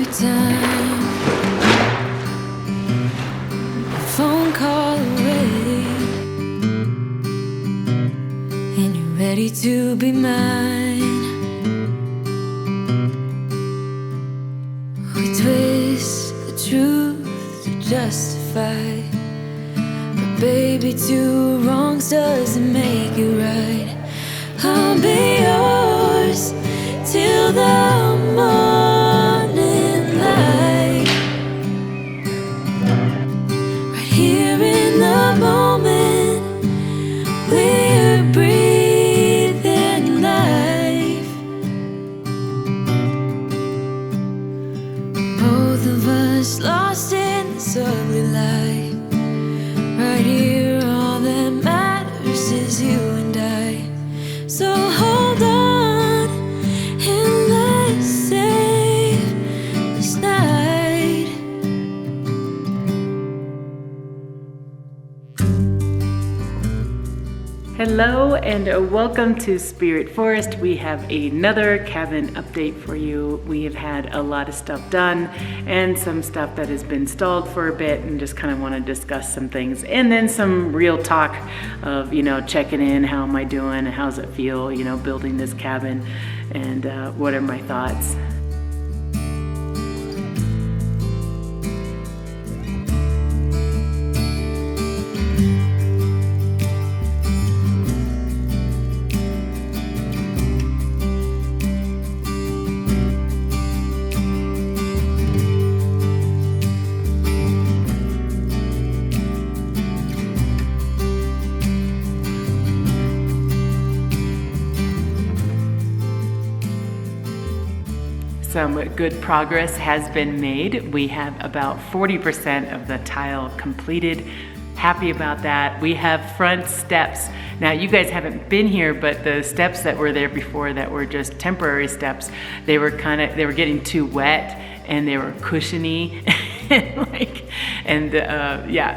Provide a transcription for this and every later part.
every time. A phone call away, and you're ready to be mine. We twist the truth to justify, but baby, two wrongs doesn't make it right. I'll be yours till the morning light. Right here in the moment, we're breathing life. Both of us lost in this ugly light. Right here, all that matters is you and I. So hold on and let's save this night. Hello and welcome to Spirit Forest. We have another cabin update for you. We have had a lot of stuff done and some stuff that has been stalled for a bit, and just kind of want to discuss some things, and then some real talk of, checking in, how am I doing, how's it feel, building this cabin, and what are my thoughts. Some good progress has been made. We have about 40% of the tile completed. Happy about that. We have front steps. Now, you guys haven't been here, but the steps that were there before that were just temporary steps, they were getting too wet and they were cushiony.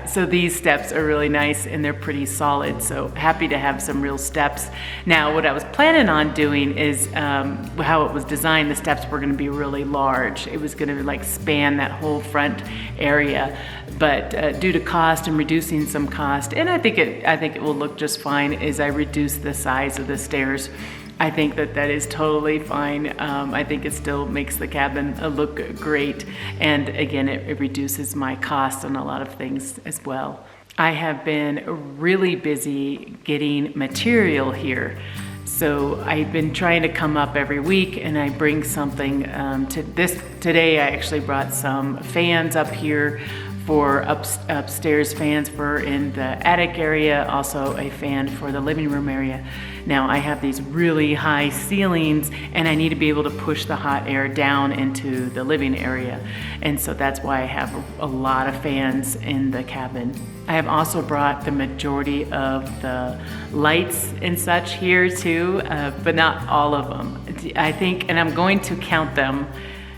So these steps are really nice and they're pretty solid. So happy to have some real steps. Now, what I was planning on doing is how it was designed. The steps were going to be really large. It was going to span that whole front area. But due to cost and reducing some cost, and I think it will look just fine as I reduce the size of the stairs. I think that is totally fine. I think it still makes the cabin look great. And again, it reduces my cost on a lot of things as well. I have been really busy getting material here. So I've been trying to come up every week and I bring something to this. Today I actually brought some fans up here for upstairs, fans for in the attic area, also a fan for the living room area. Now I have these really high ceilings and I need to be able to push the hot air down into the living area. And so that's why I have a lot of fans in the cabin. I have also brought the majority of the lights and such here too, but not all of them. I think, and I'm going to count them,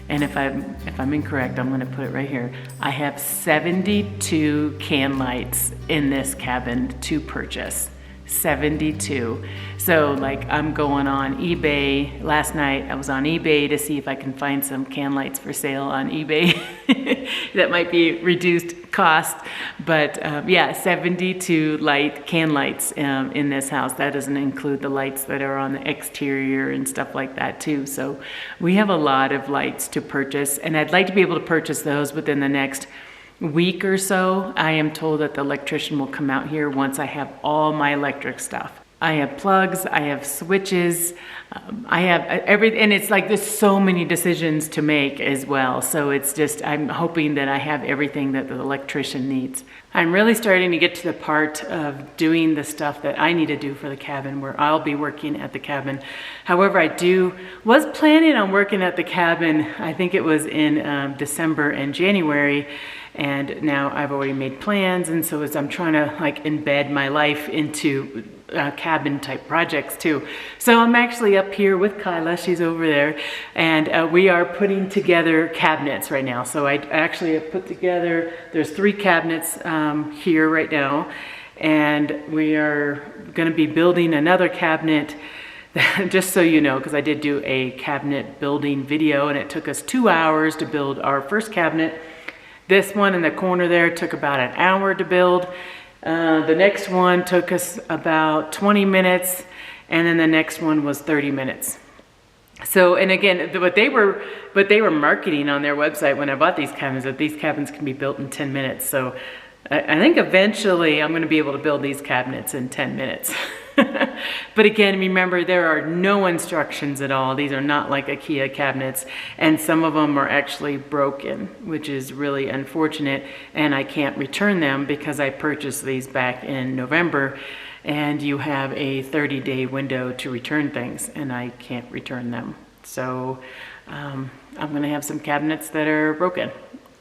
and if I'm incorrect, I'm going to put it right here. I have 72 can lights in this cabin to purchase. 72. So I'm going on eBay. Last night I was on eBay to see if I can find some can lights for sale on eBay. That might be reduced cost, but 72 can lights in this house. That doesn't include the lights that are on the exterior and stuff like that too. So we have a lot of lights to purchase, and I'd like to be able to purchase those within the next week or so. I am told that the electrician will come out here once I have all my electric stuff. I have plugs, I have switches, I have everything, and it's there's so many decisions to make as well. So it's just, I'm hoping that I have everything that the electrician needs. I'm really starting to get to the part of doing the stuff that I need to do for the cabin, where I'll be working at the cabin. However, was planning on working at the cabin, I think it was in December and January, and now I've already made plans, and so as I'm trying to embed my life into cabin type projects too. So I'm actually up here with Kyla, she's over there, and we are putting together cabinets right now. So I actually have put together, there's 3 cabinets here right now, and we are going to be building another cabinet just so you know, because I did do a cabinet building video and it took us 2 hours to build our first cabinet. This one in the corner there took about an hour to build. The next one took us about 20 minutes, and then the next one was 30 minutes. So, and again, what they were marketing on their website when I bought these cabins, that these cabins can be built in 10 minutes. So I think eventually I'm going to be able to build these cabinets in 10 minutes. But again, remember, there are no instructions at all. These are not like IKEA cabinets, and some of them are actually broken, which is really unfortunate, and I can't return them because I purchased these back in November, and you have a 30-day window to return things, and I can't return them. So I'm going to have some cabinets that are broken,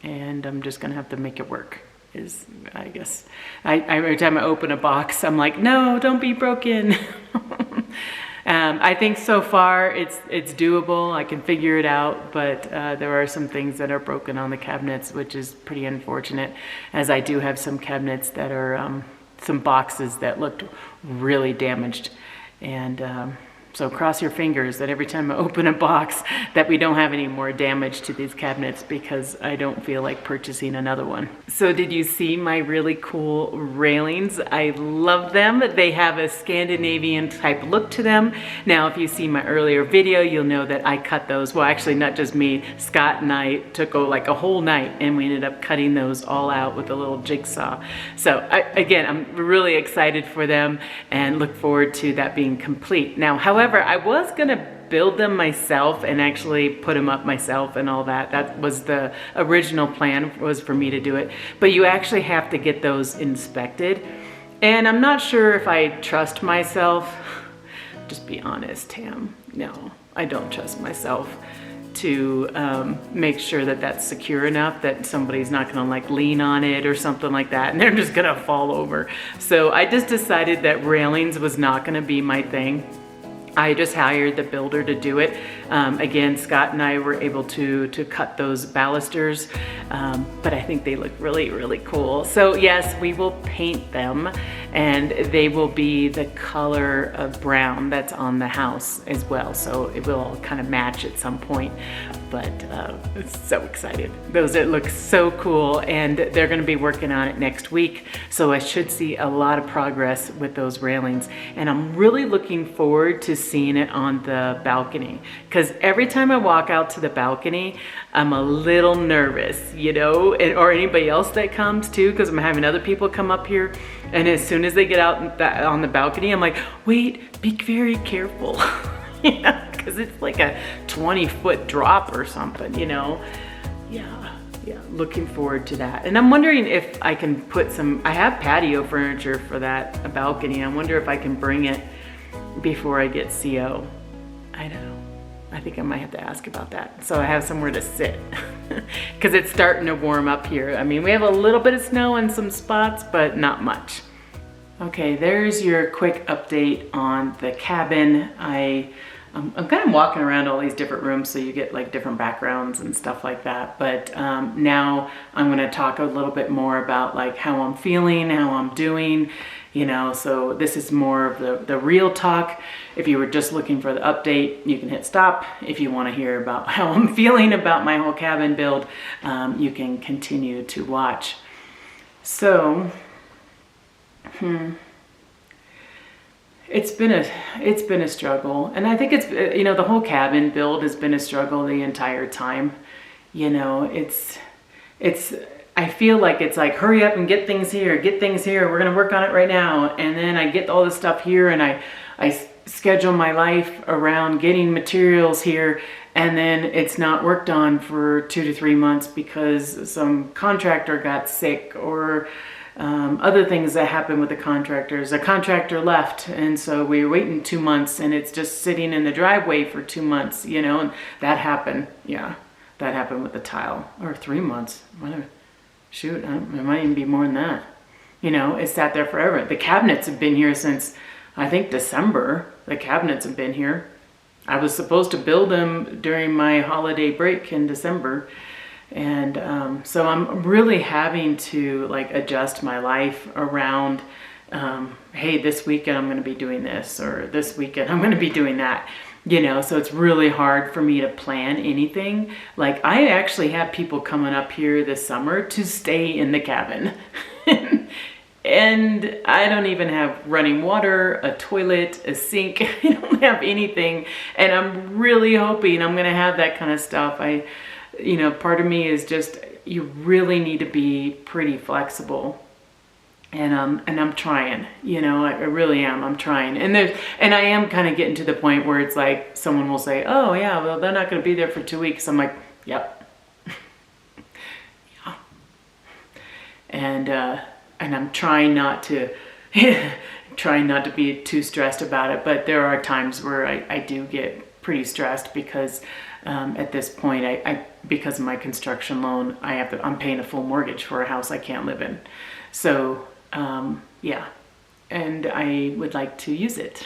and I'm just going to have to make it work. I guess every time I open a box, I'm like, no, don't be broken. I think so far it's doable. I can figure it out, but there are some things that are broken on the cabinets, which is pretty unfortunate, as I do have some cabinets that are some boxes that looked really damaged. And so cross your fingers that every time I open a box that we don't have any more damage to these cabinets, because I don't feel like purchasing another one. So did you see my really cool railings? I love them. They have a Scandinavian type look to them. Now, if you see my earlier video, you'll know that I cut those. Well, actually not just me, Scott and I took like a whole night and we ended up cutting those all out with a little jigsaw. So again, I'm really excited for them and look forward to that being complete. Now, however, I was gonna build them myself and actually put them up myself and all that. That was the original plan, was for me to do it. But you actually have to get those inspected. And I'm not sure if I trust myself. Just be honest, Tam. No, I don't trust myself to make sure that that's secure enough that somebody's not gonna like lean on it or something like that and they're just gonna fall over. So I just decided that railings was not gonna be my thing. I just hired the builder to do it. Again, Scott and I were able to cut those balusters, but I think they look really, really cool. So yes, we will paint them, and they will be the color of brown that's on the house as well. So it will all kind of match at some point, but so excited. Those look so cool, and they're gonna be working on it next week. So I should see a lot of progress with those railings, and I'm really looking forward to seeing it on the balcony, because every time I walk out to the balcony, I'm a little nervous, you know, or anybody else that comes too, because I'm having other people come up here, and as soon as they get out on the balcony, I'm like, wait, be very careful. You know, because it's like a 20-foot drop or something, you know. Yeah, looking forward to that. And I'm wondering if I can put I have patio furniture for that balcony. I wonder if I can bring it before I get CO. I don't know. I think I might have to ask about that. So I have somewhere to sit, because it's starting to warm up here. I mean, we have a little bit of snow in some spots, but not much. Okay, there's your quick update on the cabin. I'm kind of walking around all these different rooms so you get like different backgrounds and stuff like that. But now I'm going to talk a little bit more about like how I'm feeling, how I'm doing, you know. So this is more of the real talk. If you were just looking for the update, you can hit stop. If you want to hear about how I'm feeling about my whole cabin build, you can continue to watch. So, It's been a struggle, and I think it's, you know, the whole cabin build has been a struggle the entire time. You know, I feel like it's like, hurry up and get things here, we're gonna work on it right now. And then I get all this stuff here, and I schedule my life around getting materials here, and then it's not worked on for 2 to 3 months because some contractor got sick, or other things that happened with the contractors. A contractor left, and so we were waiting 2 months, and it's just sitting in the driveway for 2 months, you know, and that happened. Yeah, that happened with the tile. Or 3 months. Shoot, it might even be more than that. You know, it sat there forever. The cabinets have been here since, I think, December. The cabinets have been here. I was supposed to build them during my holiday break in December. And so I'm really having to like adjust my life around hey, this weekend I'm going to be doing this, or this weekend I'm going to be doing that. You know, so it's really hard for me to plan anything. Like, I actually have people coming up here this summer to stay in the cabin. And I don't even have running water, a toilet, a sink. I don't have anything. And I'm really hoping I'm going to have that kind of stuff. You know, part of me is just, you really need to be pretty flexible. And I'm trying, you know, I really am. I'm trying. And I am kind of getting to the point where it's like someone will say, oh yeah, well, they're not going to be there for 2 weeks. I'm like, yep. Yeah. And I'm trying not to be too stressed about it. But there are times where I do get pretty stressed because at this point, because of my construction loan, I'm paying a full mortgage for a house I can't live in. So yeah, and I would like to use it,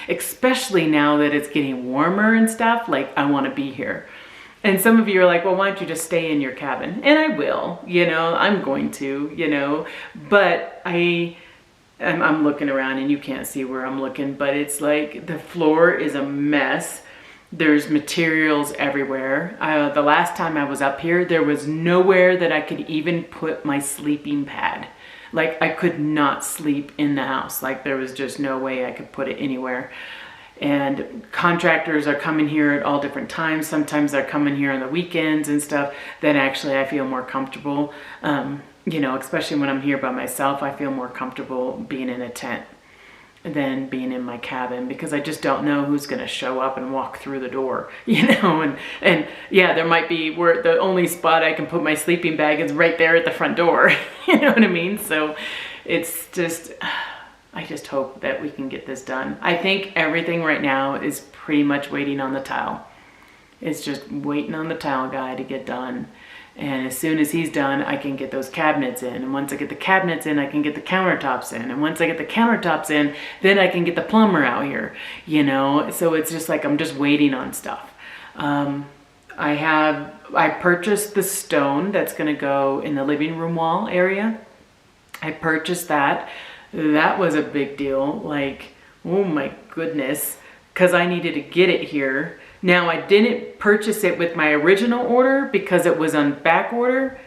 especially now that it's getting warmer and stuff. Like, I want to be here. And some of you are like, well, why don't you just stay in your cabin? And I will, you know, I'm going to, you know, but I'm looking around and you can't see where I'm looking, but it's like the floor is a mess. There's materials everywhere. The last time I was up here, there was nowhere that I could even put my sleeping pad. Like, I could not sleep in the house. Like, there was just no way I could put it anywhere. And contractors are coming here at all different times. Sometimes they're coming here on the weekends and stuff. Then actually I feel more comfortable. You know, especially when I'm here by myself, I feel more comfortable being in a tent than being in my cabin, because I just don't know who's going to show up and walk through the door, you know. And yeah, there might be where the only spot I can put my sleeping bag is right there at the front door. You know what I mean? So it's just, I just hope that we can get this done. I think everything right now is pretty much waiting on the tile. It's just waiting on the tile guy to get done. And as soon as he's done, I can get those cabinets in. And once I get the cabinets in, I can get the countertops in. And once I get the countertops in, then I can get the plumber out here, you know? So it's just like, I'm just waiting on stuff. I purchased the stone that's gonna go in the living room wall area. I purchased that. That was a big deal. Like, oh my goodness, because I needed to get it here. Now, I didn't purchase it with my original order because it was on back order,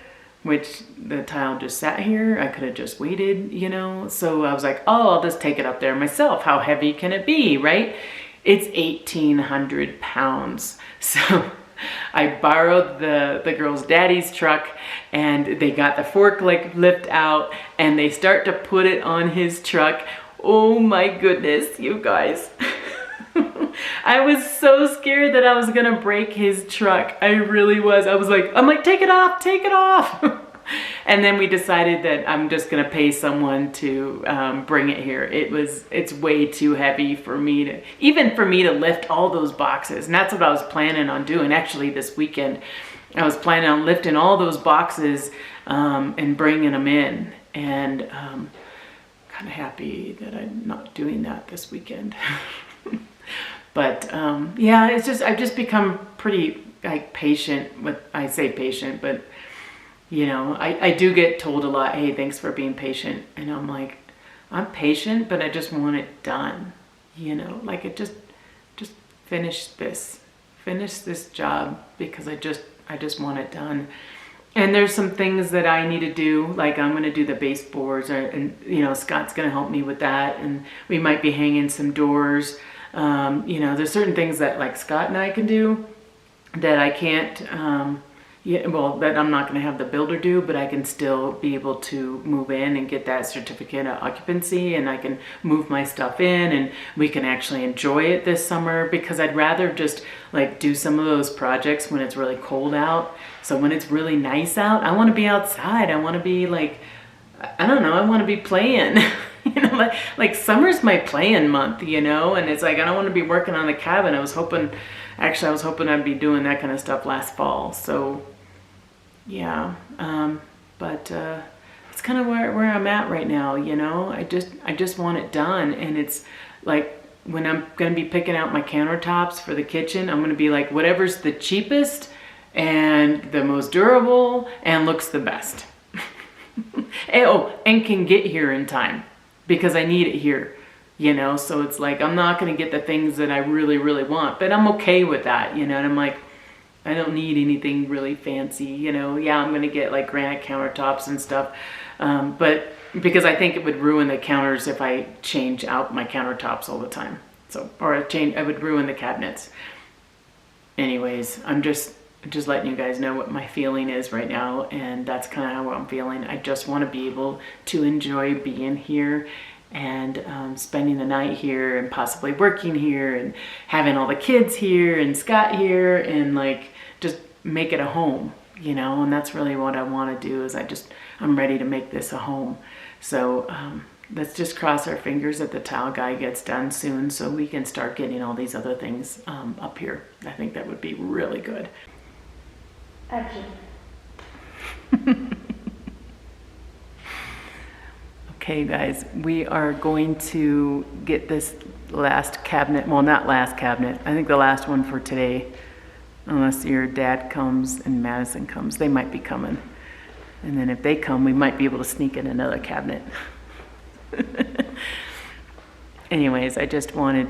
which the tile just sat here. I could have just waited, you know? So I was like, oh, I'll just take it up there myself. How heavy can it be, right? It's 1,800 pounds. So I borrowed the girl's daddy's truck, and they got the forklift out and they start to put it on his truck. Oh my goodness, you guys. I was so scared that I was gonna break his truck. I really was. I'm like, take it off, take it off. And then we decided that I'm just gonna pay someone to bring it here. It's way too heavy for me to lift all those boxes. And that's what I was planning on doing. Actually, this weekend, I was planning on lifting all those boxes and bringing them in. And kind of happy that I'm not doing that this weekend. But yeah, it's just, I've just become pretty like patient with, I say patient, but you know, I do get told a lot, hey, thanks for being patient. And I'm like, I'm patient, but I just want it done. You know, like it just finish this job, because I just want it done. And there's some things that I need to do, like I'm going to do the baseboards, and you know, Scott's going to help me with that, and we might be hanging some doors. You know, there's certain things that like Scott and I can do that I can't, that I'm not going to have the builder do, but I can still be able to move in and get that certificate of occupancy, and I can move my stuff in, and we can actually enjoy it this summer, because I'd rather just like do some of those projects when it's really cold out. So when it's really nice out, I want to be outside. I want to be like, I don't know, I want to be playing. You know, like summer's my playing month, you know, and it's like, I don't want to be working on the cabin. I was hoping I'd be doing that kind of stuff last fall. So yeah, but it's kind of where I'm at right now, you know. I just want it done. And it's like, when I'm going to be picking out my countertops for the kitchen, I'm going to be like, whatever's the cheapest and the most durable and looks the best. And can get here in time. because I need it here, you know? So it's like, I'm not gonna get the things that I really, really want, but I'm okay with that, you know? And I'm like, I don't need anything really fancy, you know? Yeah, I'm gonna get like granite countertops and stuff, but because I think it would ruin the counters if I change out my countertops all the time. So, or I would ruin the cabinets. Anyways, I'm just letting you guys know what my feeling is right now, and that's kind of how I'm feeling. I just want to be able to enjoy being here and spending the night here and possibly working here and having all the kids here and Scott here and like just make it a home, you know? And that's really what I want to do is I'm ready to make this a home. So let's just cross our fingers that the tile guy gets done soon so we can start getting all these other things up here. I think that would be really good. Action. Okay guys, we are going to get this last cabinet, well not last cabinet, I think the last one for today, unless your dad comes and Madison comes. They might be coming. And then if they come, we might be able to sneak in another cabinet. Anyways, I wanted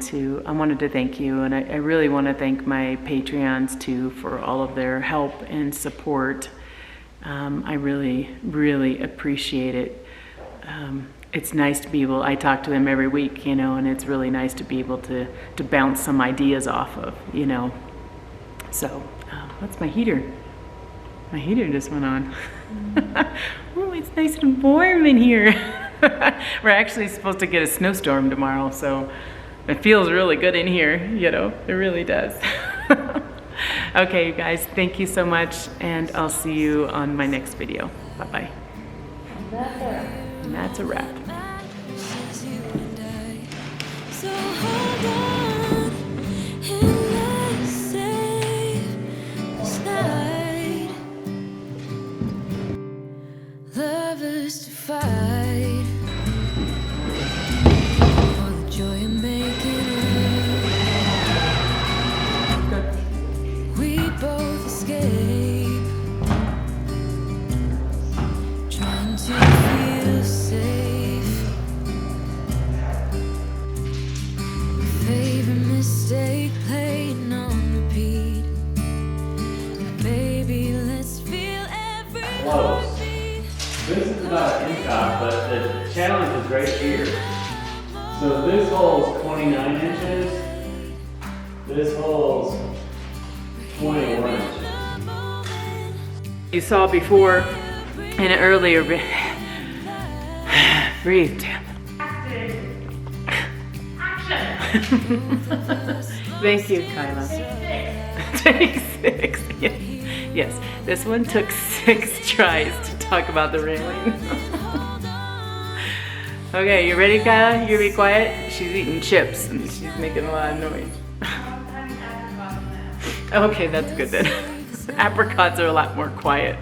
to thank you, and I really want to thank my Patreons too for all of their help and support. I really, really appreciate it. It's nice to be able, I talk to them every week, you know, and it's really nice to be able to bounce some ideas off of, you know. So, what's my heater? My heater just went on. Oh, it's nice and warm in here. We're actually supposed to get a snowstorm tomorrow, so it feels really good in here, you know, it really does. Okay, you guys, thank you so much, and I'll see you on my next video. Bye-bye. And that's a wrap. So hold on and let's save this night. Lovers to fight for the joy of making love. We both escape, trying to feel safe. Favorite mistake playing on repeat. Baby, let's feel every heartbeat. This is about income, but the challenge is right here. So this hole is 29 inches. This hole is 21 inches. You saw before in an earlier breathe. Thank you, Kyla. Take 6. Yes, this one took 6 tries to talk about the railing. Okay, you ready, Kyla? You be quiet? She's eating chips and she's making a lot of noise. Okay, that's good then. Apricots are a lot more quiet.